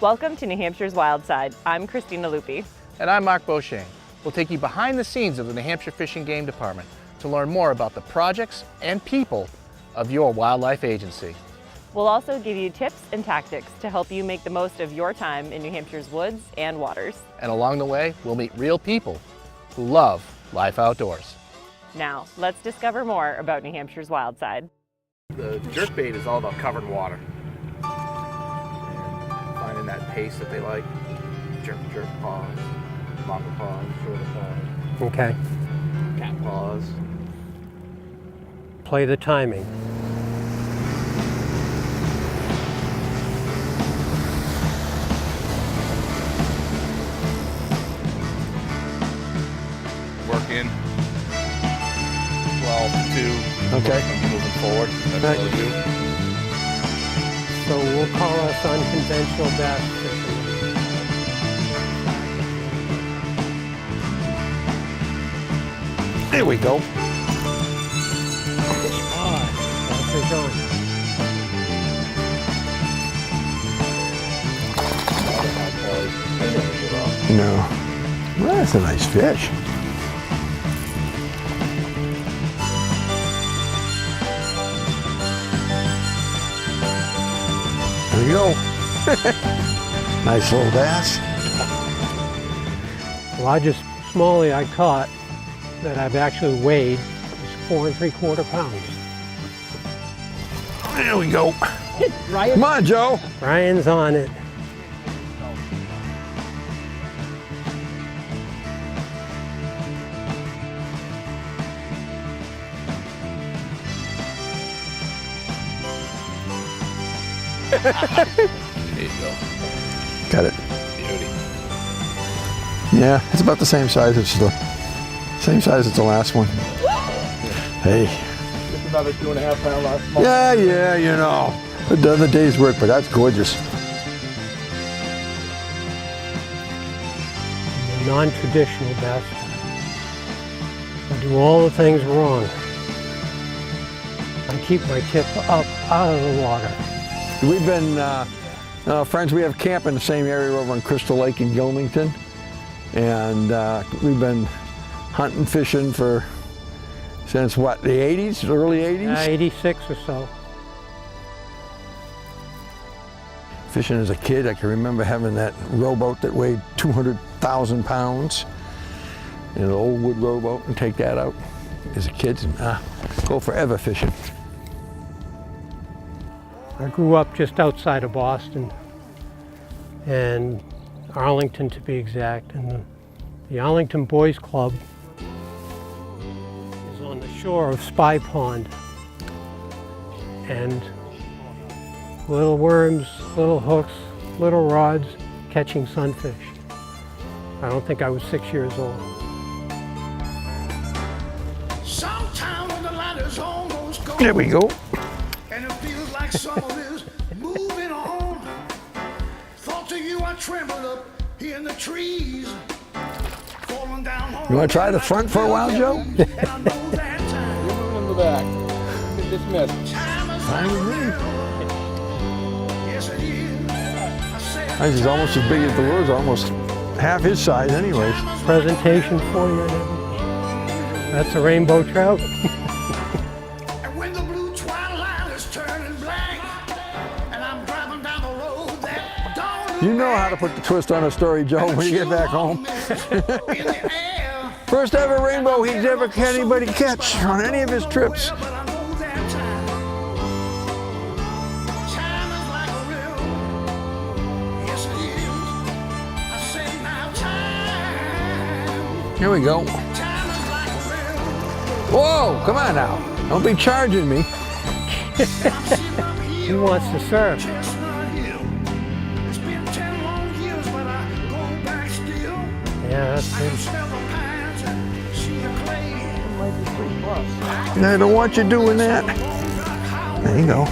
Welcome to New Hampshire's Wild Side. I'm Christina Lupi. And I'm Mark Beauchesne. We'll take you behind the scenes of the New Hampshire Fish and Game Department to learn more about the projects and people of your wildlife agency. We'll also give you tips and tactics to help you make the most of your time in New Hampshire's woods and waters. And along the way, we'll meet real people who love life outdoors. Now, let's discover more about New Hampshire's Wild Side. The jerkbait is all about covering water. Finding that pace that they like. Jerk, jerk, pause. Longer pause, shorter pause. Okay. Cat pause. Play the timing. Work in. 12, 2. Okay. Moving forward. That's Right. what we do. So we'll call us unconventional bass fishing. There we go. That's fish on. No. Well, that's a nice fish. There you go. Nice little bass. The largest smallie I caught that I've actually weighed is 4 3/4 pounds. There we go. Come on, Joe. Ryan's on it. There you go. Got it. Beauty. Yeah, it's about the same size as the last one. Hey. Just another 2.5 pound last month. Yeah, you know. Another day's work, but that's gorgeous. A non-traditional bass. I do all the things wrong. I keep my tip up out of the water. We've been friends. We have camp in the same area over on Crystal Lake in Gilmington, and we've been hunting, fishing since what, the 80s, early 80s? 86 or so. Fishing as a kid, I can remember having that rowboat that weighed 200,000 pounds, an old wood rowboat, and take that out as a kid and go forever fishing. I grew up just outside of Boston, and Arlington to be exact, and the Arlington Boys Club is on the shore of Spy Pond. And little worms, little hooks, little rods, catching sunfish. I don't think I was 6 years old. There we go. And it feels like summer is moving on. Thought to you I trembled up here in the trees. Falling down home. You want to try the front for a while, Joe? And I know that time. You're moving in the back. You're dismissed. Time is Fine with me. yes it is. I said Mine's is almost as big as the lures, almost half his size anyways. Presentation for you. That's a rainbow trout. and when the blue twilight is turning black, and I'm driving down the road that dawn. You know how to put the twist on a story, Joe, when you get back home. In the air. First ever rainbow he's ever had anybody catch on any of his trips. But I know that time. Time is like a river. Yes, it is. I said now time. Here we go. Time is like a river. Whoa, come on now. Don't be charging me. I'm sitting up He here wants to surf. Chestnut Hill. It's been 10 long years, but I go back still. Yeah, that's I can it. smell the pines and see the clay. I don't want you doing that. There you go.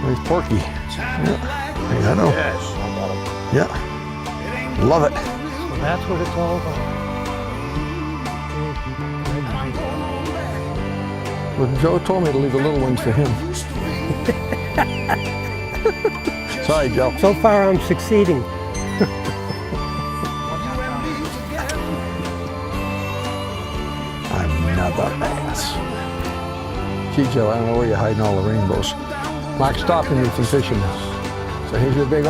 There's Porky. Yeah, I know. Yeah. Love it. Well, that's what it's all about. Well, Joe told me to leave the little ones for him. Sorry, Joe. So far, I'm succeeding. Another bass. Gee, Joe, I don't know where you're hiding all the rainbows. Mark's stopping you from fishing now. So here's your big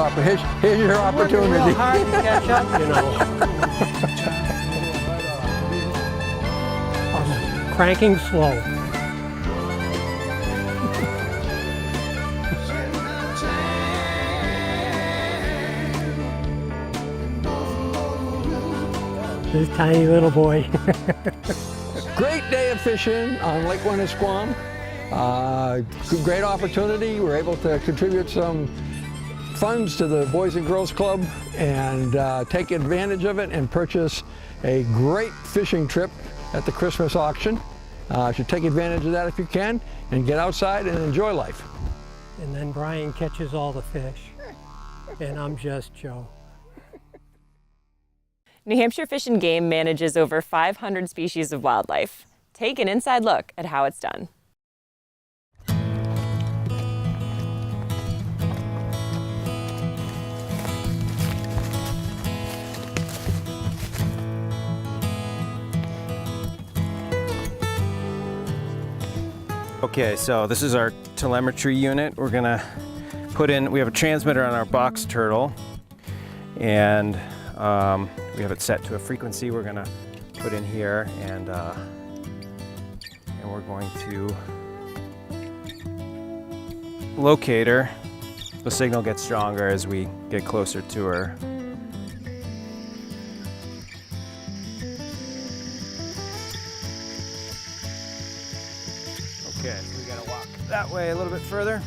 here's your opportunity. Real hard to catch up, you know. I'm cranking slow. This tiny little boy. Great day of fishing on Lake Winnisquam. Great opportunity. We're able to contribute some funds to the Boys and Girls Club and take advantage of it and purchase a great fishing trip at the Christmas auction. Should take advantage of that if you can and get outside and enjoy life. And then Brian catches all the fish. And I'm just Joe. New Hampshire Fish and Game manages over 500 species of wildlife. Take an inside look at how it's done. Okay, so this is our telemetry unit. We're gonna put in, we have a transmitter on our box turtle, and we have it set to a frequency we're gonna put in here, and we're going to locate her. The signal gets stronger as we get closer to her. Okay, so we gotta walk that way a little bit further.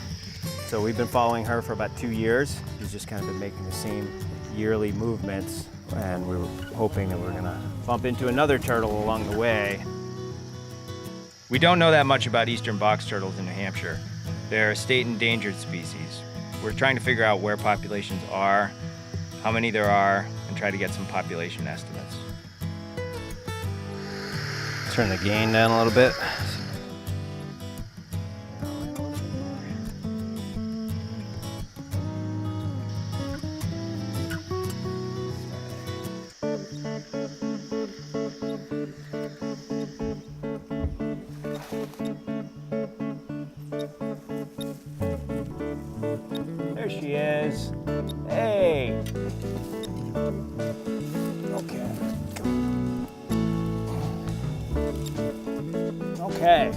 So we've been following her for about 2 years. She's just kind of been making the same yearly movements, and we were hoping that we're gonna bump into another turtle along the way. We don't know that much about eastern box turtles in New Hampshire. They're a state endangered species. We're trying to figure out where populations are, how many there are, and try to get some population estimates. Turn the gain down a little bit. There she is. Hey. Okay. Okay.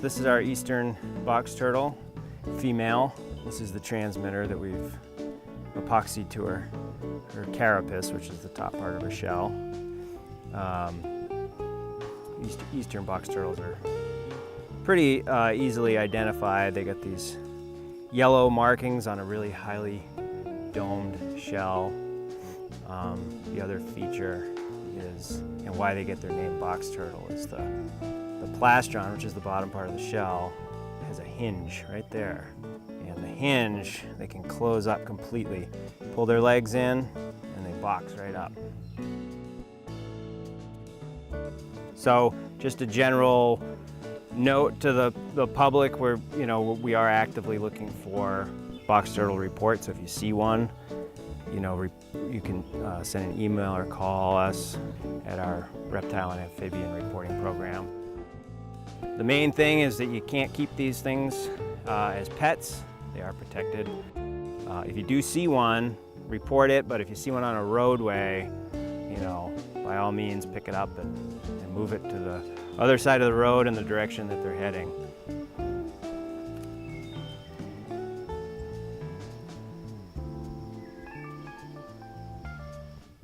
This is our eastern box turtle, female. This is the transmitter that we've epoxied to her carapace, which is the top part of her shell. Eastern box turtles are pretty easily identified. They got these yellow markings on a really highly domed shell. The other feature is, and why they get their name box turtle, is the plastron, which is the bottom part of the shell, has a hinge right there. And the hinge, they can close up completely. Pull their legs in, and they box right up. So just a general note to the public, we are actively looking for box turtle reports. So if you see one, you can send an email or call us at our reptile and amphibian reporting program. The main thing is that you can't keep these things as pets. They are protected. If you do see one, report it, but if you see one on a roadway, by all means pick it up and move it to the other side of the road in the direction that they're heading.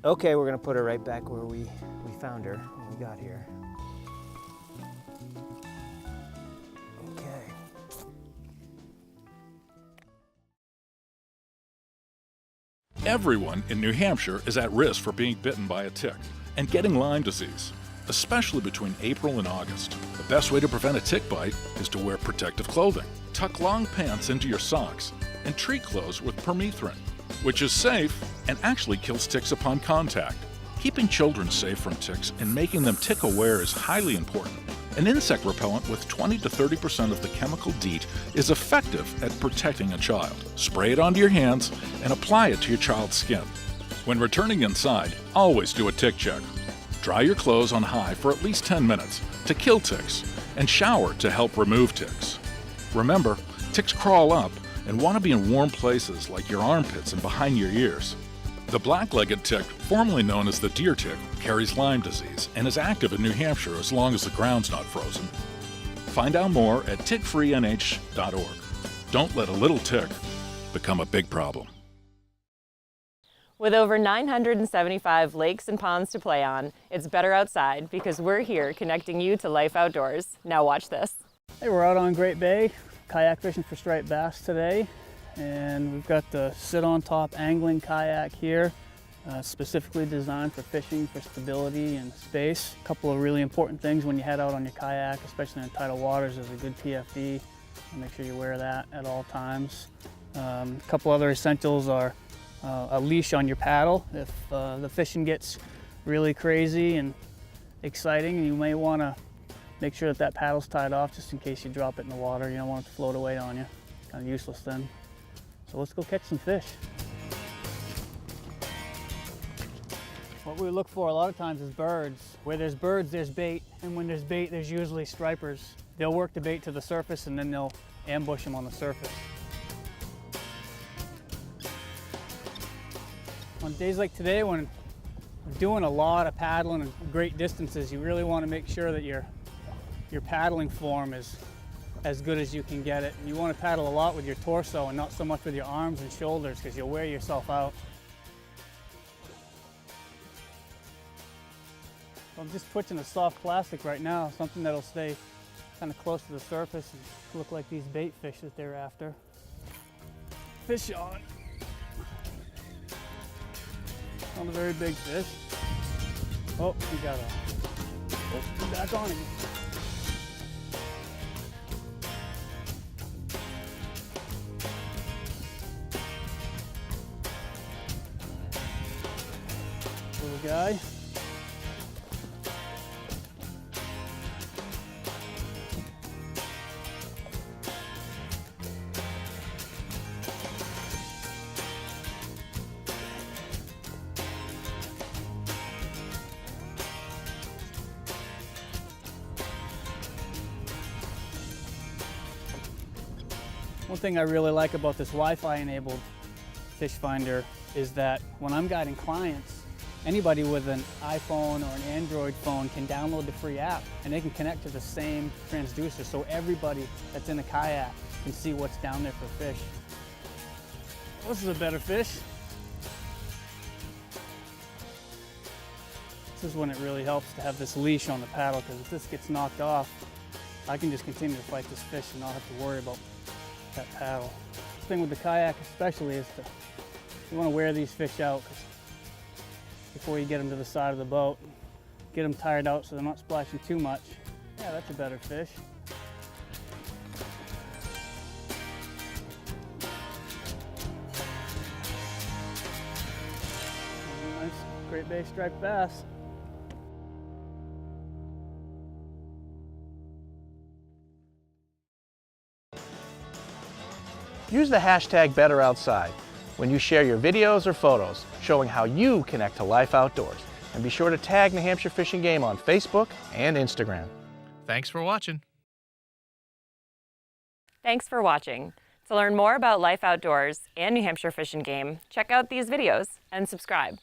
Okay, we're gonna put her right back where we found her when we got here. Okay. Everyone in New Hampshire is at risk for being bitten by a tick and getting Lyme disease, especially between April and August. The best way to prevent a tick bite is to wear protective clothing. Tuck long pants into your socks and treat clothes with permethrin, which is safe and actually kills ticks upon contact. Keeping children safe from ticks and making them tick aware is highly important. An insect repellent with 20 to 30% of the chemical DEET is effective at protecting a child. Spray it onto your hands and apply it to your child's skin. When returning inside, always do a tick check. Dry your clothes on high for at least 10 minutes to kill ticks and shower to help remove ticks. Remember, ticks crawl up and want to be in warm places like your armpits and behind your ears. The black-legged tick, formerly known as the deer tick, carries Lyme disease and is active in New Hampshire as long as the ground's not frozen. Find out more at tickfreenh.org. Don't let a little tick become a big problem. With over 975 lakes and ponds to play on, it's better outside because we're here connecting you to life outdoors. Now watch this. Hey, we're out on Great Bay, kayak fishing for striped bass today. And we've got the sit-on-top angling kayak here, specifically designed for fishing for stability and space. A couple of really important things when you head out on your kayak, especially in tidal waters, is a good PFD. Make sure you wear that at all times. A couple other essentials are a leash on your paddle. If the fishing gets really crazy and exciting, you may want to make sure that that paddle's tied off just in case you drop it in the water. You don't want it to float away on you. Kind of useless then. So let's go catch some fish. What we look for a lot of times is birds. Where there's birds, there's bait. And when there's bait, there's usually stripers. They'll work the bait to the surface and then they'll ambush them on the surface. On days like today, when we're doing a lot of paddling and great distances, you really want to make sure that your paddling form is as good as you can get it. You want to paddle a lot with your torso and not so much with your arms and shoulders because you'll wear yourself out. I'm just twitching a soft plastic right now, something that'll stay kind of close to the surface and look like these bait fish that they're after. Fish on. Not a very big fish. Oh, we got a back on again. Little guy. One thing I really like about this Wi-Fi enabled fish finder is that when I'm guiding clients, anybody with an iPhone or an Android phone can download the free app and they can connect to the same transducer, so everybody that's in a kayak can see what's down there for fish. This is a better fish. This is when it really helps to have this leash on the paddle, because if this gets knocked off, I can just continue to fight this fish and not have to worry about that paddle. The thing with the kayak especially is you want to wear these fish out before you get them to the side of the boat. Get them tired out so they're not splashing too much. Yeah, that's a better fish. Nice Great Bay striped bass. Use the hashtag #BetterOutside when you share your videos or photos showing how you connect to life outdoors. And be sure to tag New Hampshire Fish and Game on Facebook and Instagram. Thanks for watching. Thanks for watching. To learn more about life outdoors and New Hampshire Fish and Game, check out these videos and subscribe.